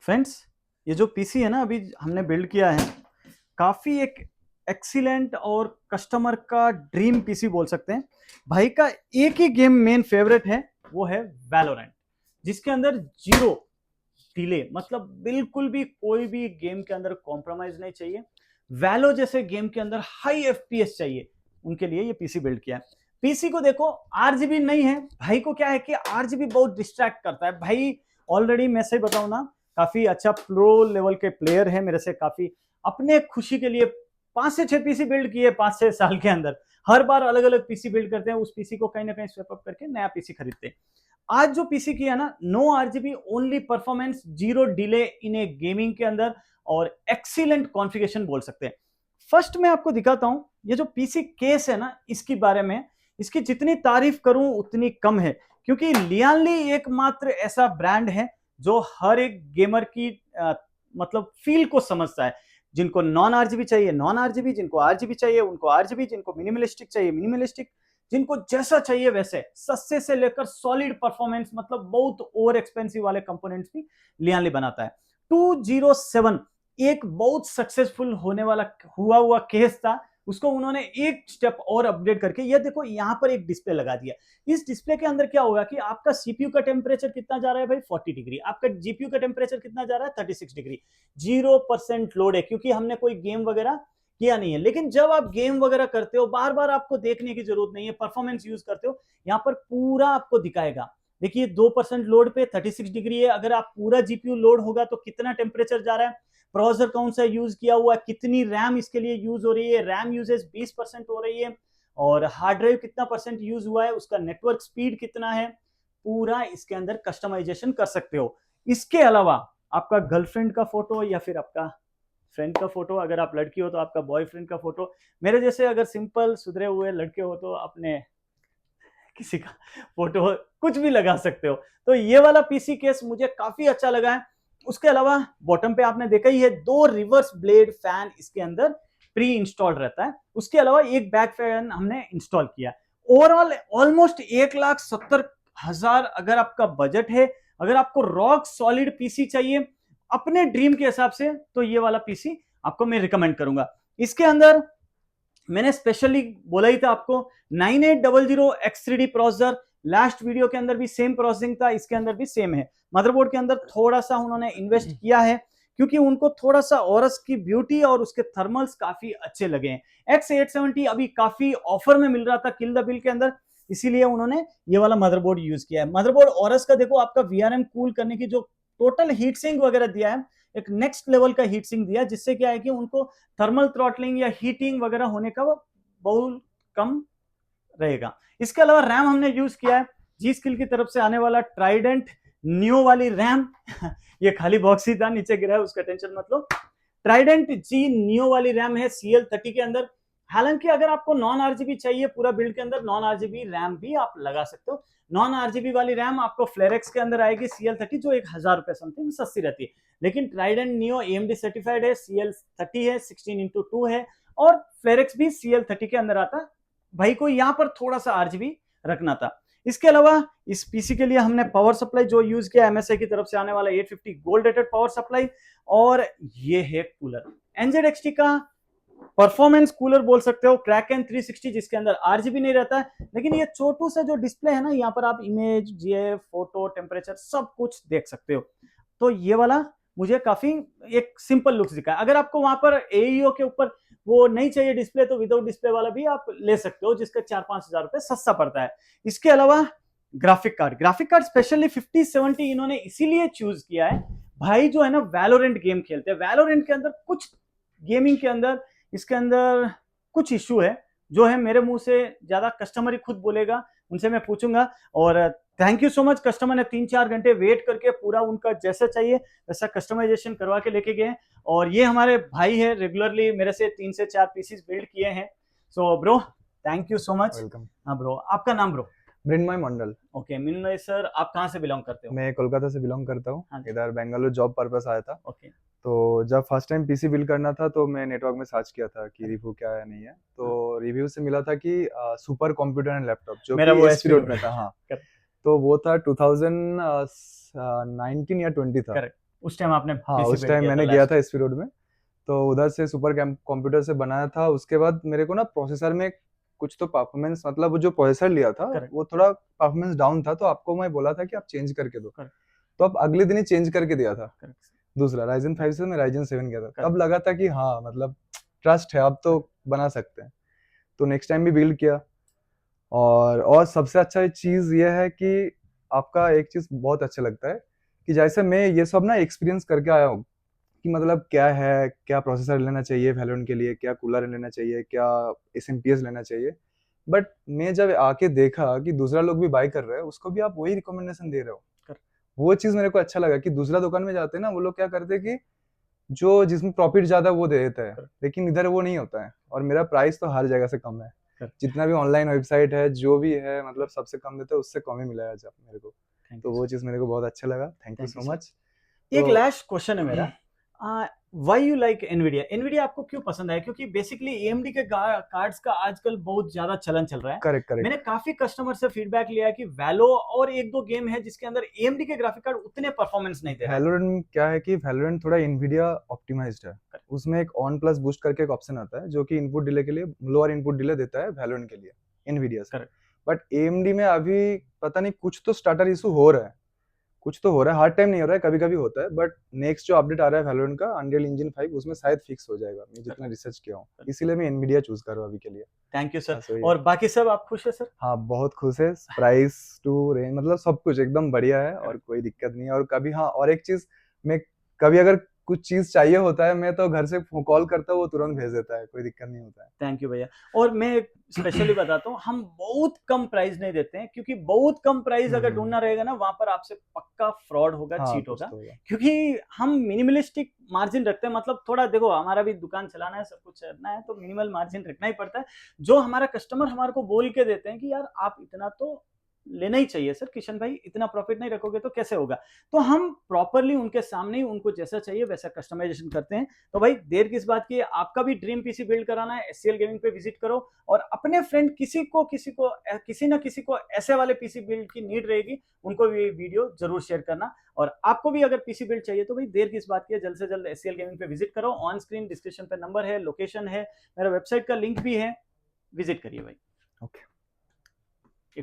Friends, ये जो PC है ना अभी हमने बिल्ड किया है, काफी एक एक्सीलेंट और कस्टमर का ड्रीम पीसी बोल सकते हैं। भाई का एक ही गेम मेन फेवरेट है, वो है वैलोरेंट, जिसके अंदर जीरो डिले, मतलब बिल्कुल भी कोई भी गेम के अंदर कॉम्प्रोमाइज नहीं चाहिए। वैलो जैसे गेम के अंदर हाई एफपीएस चाहिए, उनके लिए ये पीसी बिल्ड किया है। पीसी को देखो, आरजीबी नहीं है भाई को, क्या है कि आरजीबी बहुत डिस्ट्रैक्ट करता है भाई। ऑलरेडी मैं सही बताऊं ना, काफी अच्छा प्रो लेवल के प्लेयर है मेरे से, काफी अपने खुशी के लिए 5 से 6 पीसी बिल्ड किए 5 6 साल के अंदर। हर बार अलग अलग पीसी बिल्ड करते हैं, उस पीसी को कहीं ना कहीं स्वैप अप करके नया पीसी खरीदते हैं। आज जो पीसी किया ना, no RGB, only performance, zero delay in a gaming के अंदर, और एक्सीलेंट कॉन्फ़िगरेशन बोल सकते हैं। फर्स्ट मैं आपको दिखाता हूं ये जो पीसी केस है ना, इसके बारे में। इसकी जितनी तारीफ करूं उतनी कम है, क्योंकि लियानली एकमात्र ऐसा ब्रांड है जो हर एक गेमर की मतलब फील को समझता है। जिनको नॉन आरजीबी चाहिए नॉन आरजीबी, जिनको आरजीबी चाहिए उनको आरजीबी, जिनको मिनिमलिस्टिक चाहिए मिनिमलिस्टिक, जिनको जैसा चाहिए वैसे, सस्ते से लेकर सॉलिड परफॉर्मेंस, मतलब बहुत ओवर एक्सपेंसिव वाले कंपोनेंट्स भी लियानली बनाता है। 207 एक बहुत सक्सेसफुल होने वाला हुआ केस था, उसको उन्होंने एक स्टेप और अपडेट करके, ये देखो यहां पर एक डिस्प्ले लगा दिया। इस डिस्प्ले के अंदर क्या होगा कि आपका सीपीयू का टेम्परेचर कितना जा रहा है भाई, 40 डिग्री। आपका जीपीयू का टेम्परेचर कितना जा रहा है, 36 डिग्री। 0% लोड है, क्योंकि हमने कोई गेम वगैरह किया नहीं है। लेकिन जब आप गेम वगैरह करते हो, बार बार आपको देखने की जरूरत नहीं है, परफॉर्मेंस यूज करते हो, यहाँ पर पूरा आपको दिखाएगा। देखिए 2% लोड पे 36 डिग्री है। अगर आप पूरा जीपीयू लोड होगा तो कितना टेम्परेचर जा रहा है, प्रोसेसर कौन सा यूज किया हुआ है, कितनी रैम इसके लिए यूज हो रही है, रैम यूजेज 20% हो रही है, और हार्ड ड्राइव कितना परसेंट यूज हुआ है, उसका नेटवर्क स्पीड कितना है, पूरा इसके अंदर कस्टमाइजेशन कर सकते हो। इसके अलावा आपका गर्लफ्रेंड का फोटो, या फिर आपका फ्रेंड का फोटो, अगर आप लड़की हो तो आपका बॉयफ्रेंड का फोटो, मेरे जैसे अगर सिंपल सुधरे हुए लड़के हो तो अपने किसी का फोटो, कुछ भी लगा सकते हो। तो ये वाला पीसी केस मुझे काफी अच्छा लगा है। उसके अलावा बॉटम पे आपने देखा ही है, 2 रिवर्स ब्लेड फैन इसके अंदर प्री इंस्टॉल्ड रहता है। उसके अलावा एक बैक फैन हमने इंस्टॉल किया। ओवरऑल ऑलमोस्ट 1,70,000 अगर आपका बजट है, अगर आपको रॉक सॉलिड पीसी चाहिए अपने ड्रीम के हिसाब से, तो ये वाला पीसी आपको मैं रिकमेंड करूंगा। इसके अंदर मैंने स्पेशली बोला ही था आपको, 9800X3D प्रोसेसर, लास्ट वीडियो के अंदर भी सेम प्रोसेसिंग था, इसके अंदर भी सेम है। मदरबोर्ड के अंदर थोड़ा सा उन्होंने इन्वेस्ट किया है, क्योंकि उनको थोड़ा सा औरस की ब्यूटी और उसके थर्मल्स काफी अच्छे लगे हैं। X870 अभी काफी ऑफर में मिल रहा था किल द बिल के अंदर, इसीलिए उन्होंने ये वाला मदरबोर्ड यूज किया है। मदरबोर्ड औरस का देखो, आपका वीआरएम कूल करने की जो टोटल हीट सिंक वगैरह दिया है, एक नेक्स्ट लेवल का हीट सिंक दिया है, जिससे क्या है कि उनको थर्मल थ्रॉटलिंग या हीटिंग वगैरह होने का वो बहुत कम रहेगा। इसके अलावा रैम हमने यूज किया है जी स्किल की तरफ से आने वाला ट्राइडेंट न्यू वाली रैम ये खाली बॉक्स ही था, नीचे गिरा है, उसका टेंशन मत लो। ट्राइडेंट जी नियो वाली रैम है CL30 के अंदर। हालांकि अगर आपको नॉन आरजीबी चाहिए पूरा बिल्ड के अंदर, नॉन आरजीबी रैम भी आप लगा सकते हो। नॉन आरजीबी वाली रैम आपको फ्लेरेक्स के अंदर आएगी CL30, जो 1,000 रुपए समथिंग सस्ती रहती है। लेकिन ट्राइडेंट नियो AMD सर्टिफाइड है, CL30 है, 16x2 है, और फ्लेरेक्स भी CL30 के अंदर आता है। भाई को यहाँ पर थोड़ा सा आरजीबी रखना था। इसके अलावा इस पीसी के लिए हमने पावर सप्लाई जो यूज किया, MSI की तरफ से आने वाला 850 गोल्ड रेटेड पावर सप्लाई, और ये है कूलर NZXT का परफॉर्मेंस कूलर बोल सकते हो, क्रैकन 360, जिसके अंदर आरजीबी नहीं रहता है। लेकिन ये छोटू सा जो डिस्प्ले है ना, यहाँ पर आप इमेज, जीएफ, फोटो, टेम्परेचर सब कुछ देख सकते हो। तो ये वाला मुझे काफी एक सिंपल लुक्स दिखा है। अगर आपको वहां पर एईओ के ऊपर वो नहीं चाहिए डिस्प्ले, तो विदाउट डिस्प्ले वाला भी आप ले सकते हो, जिसका 4-5 हजार रुपए सस्ता पड़ता है। इसके अलावा ग्राफिक कार्ड स्पेशली 5070 इन्होंने इसीलिए चूज किया है। भाई जो है ना वैलोरेंट गेम खेलते हैं, वैलोरेंट के अंदर कुछ गेमिंग के अंदर, इसके अंदर कुछ इश्यू है, जो है मेरे मुंह से ज्यादा कस्टमर ही खुद बोलेगा, उनसे मैं पूछूंगा। और thank you so much, customer ने 3-4 घंटे वेट करके पूरा उनका जैसा चाहिए वैसा कस्टमाइजेशन करवा के लेके गए। और ये हमारे भाई है, रेगुलरली मेरे से 3 से 4 पीसीस बिल्ड किए हैं। So bro, thank you so much. Welcome. हाँ ब्रो, आपका नाम ब्रो? मृण्मय मंडल। ओके मिन्मय सर, आप कहाँ से बिलोंग करते हो? मैं कोलकाता से बिलोंग करता हूँ। हाँ जी। इधर बेंगलुरु जॉब पर्पस आया था। ओके। तो जब फर्स्ट टाइम पीसी बिल्ड करना था तो मैं नेटवर्क में सर्च किया था कि हाँ। रिव्यू क्या है नहीं है। तो रिव्यू से मिला था कि सुपर कंप्यूटर एंड लैपटॉप जो मेरा कि वो एसपी एसपी रोड में था। हाँ, तो वो था 2019 या 20 था। करेक्ट। उस टाइम आपने हाँ पीसी उस बिल्ड टाइम किया था मैंने गया लास्ट। था एसपी रोड में, तो उधर से सुपर कंप्यूटर से बनाया था। उसके बाद मेरे को ना प्रोसेसर में कुछ तो परफॉर्मेंस, मतलब वो जो प्रोसेसर लिया था करेक्ट वो थोड़ा परफॉर्मेंस डाउन था, तो आपको मैं बोला था कि आप चेंज करके दो। करेक्ट तो अब अगले दिन ही चेंज करके दिया था। करेक्ट दूसरा राइजन 5 से मैं राइजन 7 गया था, तब करेक्ट लगा था कि हाँ मतलब ट्रस्ट है, अब तो करेक्ट बना सकते हैं। तो नेक्स्ट टाइम भी बिल्ड किया। और सबसे अच्छा चीज ये है कि आपका एक चीज बहुत अच्छा लगता है कि जैसे मैं ये सब ना एक्सपीरियंस करके आया हूँ कि मतलब क्या है, क्या प्रोसेसर लेना चाहिए वैलोरेंट के लिए, क्या कूलर लेना चाहिए, क्या एसएमपीएस लेना चाहिए। बट मैं जब आके देखा कि दूसरा लोग भी बाय कर रहे हैं, उसको भी आप वही रिकमेंडेशन दे रहे हो। करेक्ट वो चीज मेरे को अच्छा लगा कि दूसरा दुकान में जाते हैं ना, वो लोग क्या करते हैं कि जो जिसमें प्रॉफिट ज्यादा है वो दे देता है, करेक्ट लेकिन इधर वो नहीं होता है। और मेरा प्राइस तो हर जगह से कम है। करेक्ट। जितना भी ऑनलाइन वेबसाइट है जो भी है, मतलब सबसे कम देते हैं, उससे कम ही मिला है आज मेरे को। थैंक तो यू वो सर। चीज़ मेरे को बहुत अच्छा लगा। Thank you thank you so sir. Much. एक तो लास्ट क्वेश्चन है मेरा, why you like Nvidia? Nvidia आपको क्यों पसंद है? क्योंकि बेसिकली एएमडी के कार्ड्स का आजकल बहुत ज्यादा चलन चल रहा है। करेक्ट मैंने करेक्ट। काफी कस्टमर से फीडबैक लिया कि वैलो और एक दो गेम है जिसके अंदर एएमडी के ग्राफिक कार्ड उतने परफॉर्मेंस नहीं दे रहा है। वैलोरेंट क्या है कि वैलोरेंट थोड़ा इनवीडिया ऑप्टिमाइज्ड है। Correct, उसमें एक ऑन प्लस बूस्ट करके एक ऑप्शन आता है जो कि इनपुट डिले के लिए लोअर इनपुट डिले देता है वैलोरेंट के लिए, इनवीडिया से। correct, बट एएमडी में अभी पता नहीं कुछ तो स्टार्टर इशू हो रहा है। कुछ तो हो रहा है, हर टाइम नहीं हो रहा है, कभी कभी होता है। बट नेक्स्ट जो अपडेट आ रहा है वैलोरेंट का अनरियल इंजन 5, उसमें शायद फिक्स हो जाएगा, मैं correct, जितना रिसर्च किया हूँ। correct। इसीलिए मैं एनवीडिया चूज कर रहा हूँ अभी के लिए। Thank you sir. बस वही है। और बाकी सब आप खुश है सर? हाँ बहुत खुश है। प्राइस टू रेंज मतलब सब कुछ एकदम बढ़िया है और करेक्ट। कोई दिक्कत नहीं है। और कभी हाँ, और एक चीज, मैं कभी अगर कुछ चीज चाहिए होता है, मैं तो घर से कॉल करता हूँ, वो तुरंत भेज देता है, कोई दिक्कत नहीं होता थैंक यू भैया। और मैं स्पेशली बताता हूँ, हम बहुत कम प्राइस नहीं देते हैं, क्योंकि बहुत कम प्राइस अगर है। ढूंढना रहेगा ना, वहां पर आपसे पक्का फ्रॉड होगा, हाँ चीट कुछ होगा। तो होगा। क्योंकि हम मिनिमलिस्टिक मार्जिन रखते हैं, मतलब थोड़ा देखो, हमारा भी दुकान चलाना है, सब कुछ करना है, तो मिनिमल मार्जिन रखना ही पड़ता है। जो हमारा कस्टमर हमारे को बोल के देते हैं कि यार आप इतना तो लेना ही चाहिए सर, किशन भाई इतना प्रॉफिट नहीं रखोगे तो कैसे होगा। तो हम प्रॉपरली उनके सामने ही उनको जैसा चाहिए वैसा कस्टमाइजेशन करते हैं। तो भाई देर किस बात की, आपका भी ड्रीम पीसी बिल्ड कराना है, एससीएल गेमिंग पे विजिट करो। और अपने फ्रेंड किसी ना किसी को ऐसे वाले पीसी बिल्ड की नीड रहेगी, उनको भी वीडियो जरूर शेयर करना। और आपको भी अगर पीसी बिल्ड चाहिए तो भाई देर किस बात की है, जल्द से जल्द एससीएल गेमिंग पे विजिट करो। ऑन स्क्रीन डिस्क्रिप्शन पे नंबर है, लोकेशन है, मेरा वेबसाइट का लिंक भी है, विजिट करिए भाई। ओके।